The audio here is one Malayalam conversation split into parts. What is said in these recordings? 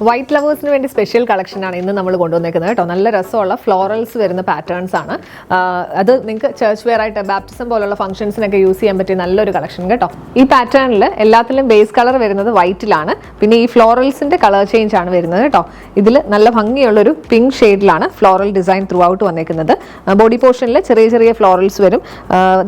വൈറ്റ് ലവേഴ്സിന് വേണ്ടി സ്പെഷ്യൽ കളക്ഷനാണ് ഇന്ന് നമ്മൾ കൊണ്ടുവന്നേക്കുന്നത് കേട്ടോ. നല്ല രസമുള്ള ഫ്ലോറൽസ് വരുന്ന പാറ്റേൺസ് ആണ്. അത് നിങ്ങൾക്ക് ചർച്ച് വെയർ ആയിട്ട് ബാപ്റ്റിസം പോലുള്ള ഫംഗ്ഷൻസിനൊക്കെ യൂസ് ചെയ്യാൻ പറ്റിയ നല്ലൊരു കളക്ഷൻ കേട്ടോ. ഈ പാറ്റേണിൽ എല്ലാത്തിലും ബേസ് കളർ വരുന്നത് വൈറ്റിലാണ്. പിന്നെ ഈ ഫ്ലോറൽസിന്റെ കളർ ചേഞ്ച് ആണ് വരുന്നത് കേട്ടോ. ഇതിൽ നല്ല ഭംഗിയുള്ളൊരു പിങ്ക് ഷെയ്ഡിലാണ് ഫ്ലോറൽ ഡിസൈൻ ത്രൂ ഔട്ട് വന്നേക്കുന്നത്. ബോഡി പോർഷനിൽ ചെറിയ ചെറിയ ഫ്ലോറൽസ് വരും.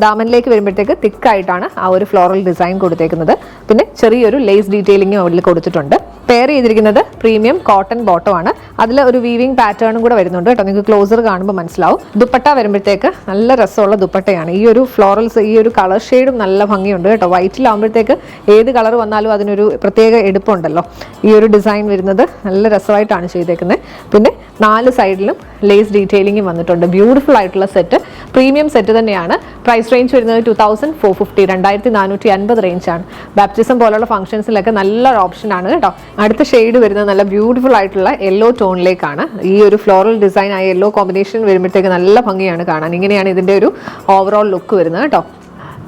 ദാമനിലേക്ക് വരുമ്പോഴത്തേക്ക് തിക്കായിട്ടാണ് ആ ഒരു ഫ്ലോറൽ ഡിസൈൻ കൊടുത്തേക്കുന്നത്. പിന്നെ ചെറിയൊരു ലേസ് ഡീറ്റെയിലിംഗും അതിൽ കൊടുത്തിട്ടുണ്ട്. പെയർ ചെയ്തിരിക്കുന്നത് പ്രീമിയം കോട്ടൺ ബോട്ടം ആണ്. അതിൽ ഒരു വീവിംഗ് പാറ്റേണും കൂടെ വരുന്നുണ്ട് കേട്ടോ. നിങ്ങൾക്ക് ക്ലോസർ കാണുമ്പോൾ മനസ്സിലാവും. ദുപ്പട്ട വരുമ്പോഴത്തേക്ക് നല്ല രസമുള്ള ദുപ്പട്ടയാണ്. ഈ ഒരു ഫ്ലോറൽസ്, ഈ ഒരു കളർ ഷെയ്ഡും നല്ല ഭംഗിയുണ്ട് കേട്ടോ. വൈറ്റിലാകുമ്പോഴത്തേക്ക് ഏത് കളർ വന്നാലും അതിനൊരു പ്രത്യേക എടുപ്പുണ്ടല്ലോ. ഈ ഒരു ഡിസൈൻ വരുന്നത് നല്ല രസമായിട്ടാണ് ചെയ്തേക്കുന്നത്. പിന്നെ 4 സൈഡിലും ലേസ് ഡീറ്റെയിലിംഗും വന്നിട്ടുണ്ട്. ബ്യൂട്ടിഫുൾ ആയിട്ടുള്ള സെറ്റ്, പ്രീമിയം സെറ്റ് തന്നെയാണ്. പ്രൈസ് റേഞ്ച് വരുന്നത് 2450, 2450 റേഞ്ചാണ്. ബാപ്റ്റിസം പോലുള്ള ഫംഗ്ഷൻസിലൊക്കെ നല്ലൊരു ഓപ്ഷനാണ് കേട്ടോ. അടുത്ത ഷെയ്ഡ് വരുന്നത് നല്ല ബ്യൂട്ടിഫുൾ ആയിട്ടുള്ള യെല്ലോ ടോണിലേക്കാണ്. ഈ ഒരു ഫ്ലോറൽ ഡിസൈൻ ആ യെല്ലോ കോമ്പിനേഷൻ വരുമ്പോഴത്തേക്ക് നല്ല ഭംഗിയാണ് കാണാൻ. ഇങ്ങനെയാണ് ഇതിൻ്റെ ഒരു ഓവറോൾ ലുക്ക് വരുന്നത് കേട്ടോ.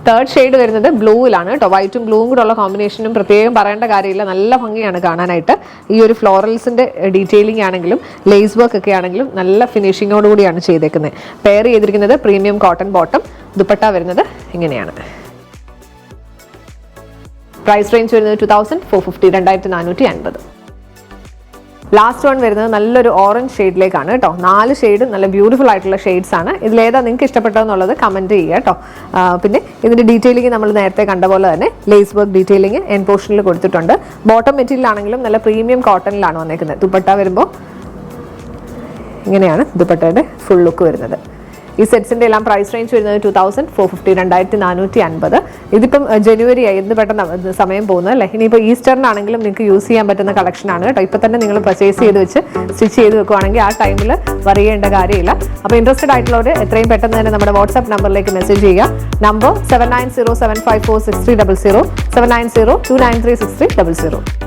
തേർഡ് ഷെയ്ഡ് വരുന്നത് ബ്ലൂവിലാണ് കേട്ടോ. വൈറ്റും ബ്ലൂവും കൂടെ ഉള്ള കോമ്പിനേഷനും പ്രത്യേകം പറയേണ്ട കാര്യമില്ല. നല്ല ഭംഗിയാണ് കാണാനായിട്ട്. ഈ ഒരു ഫ്ലോറൽസിന്റെ ഡീറ്റെയിലിംഗ് ആണെങ്കിലും ലേസ് വർക്ക് ഒക്കെ ആണെങ്കിലും നല്ല ഫിനിഷിങ്ങോട് കൂടിയാണ് ചെയ്തേക്കുന്നത്. പെയർ ചെയ്തിരിക്കുന്നത് പ്രീമിയം കോട്ടൺ ബോട്ടം. ദുപ്പട്ട വരുന്നത് ഇങ്ങനെയാണ്. പ്രൈസ് റേഞ്ച് വരുന്നത് 2450, 2450. ലാസ്റ്റ് വൺ വരുന്നത് നല്ലൊരു ഓറഞ്ച് ഷെയ്ഡിലേക്കാണ് കേട്ടോ. 4 ഷെയ്ഡ് നല്ല ബ്യൂട്ടിഫുൾ ആയിട്ടുള്ള ഷെയ്ഡ്സ് ആണ്. ഇതിലേതാ നിങ്ങൾക്ക് ഇഷ്ടപ്പെട്ടതെന്നുള്ളത് കമൻറ്റ് ചെയ്യുക കേട്ടോ. പിന്നെ ഇതിൻ്റെ ഡീറ്റെയിലിംഗ് നമ്മൾ നേരത്തെ കണ്ട പോലെ തന്നെ ലേസ് വർക്ക് ഡീറ്റെയിലിംഗ് എൻ പോർഷനിൽ കൊടുത്തിട്ടുണ്ട്. ബോട്ടം മെറ്റീരിയൽ ആണെങ്കിലും നല്ല പ്രീമിയം കോട്ടണിലാണ് വന്നേക്കുന്നത്. ദുപ്പട്ട വരുമ്പോൾ ഇങ്ങനെയാണ് ദുപ്പട്ടയുടെ ഫുൾ ലുക്ക് വരുന്നത്. ഈ സെറ്റ്സിൻ്റെ എല്ലാം പ്രൈസ് റേഞ്ച് വരുന്നത് 2450, 2450. ഇതിപ്പം ജനുവരി ആയി, ഇന്ന് പെട്ടെന്ന് സമയം പോകുന്നത് അല്ലേ. ഇനിയിപ്പോൾ ഈസ്റ്ററിനാണെങ്കിലും നിങ്ങൾക്ക് യൂസ് ചെയ്യാൻ പറ്റുന്ന കളക്ഷനാണ് കേട്ടോ. ഇപ്പോൾ തന്നെ നിങ്ങൾ പർച്ചേസ് ചെയ്ത് വെച്ച് സ്റ്റിച്ച് ചെയ്ത് വെക്കുവാണെങ്കിൽ ആ ടൈമിൽ വറിയേണ്ട കാര്യമില്ല. അപ്പോൾ ഇൻട്രസ്റ്റഡ് ആയിട്ടുള്ളവർ എത്രയും പെട്ടെന്ന് തന്നെ നമ്മുടെ വാട്സ്ആപ്പ് നമ്പറിലേക്ക് മെസ്സേജ് ചെയ്യുക. നമ്പർ 7907546300, 7902936300.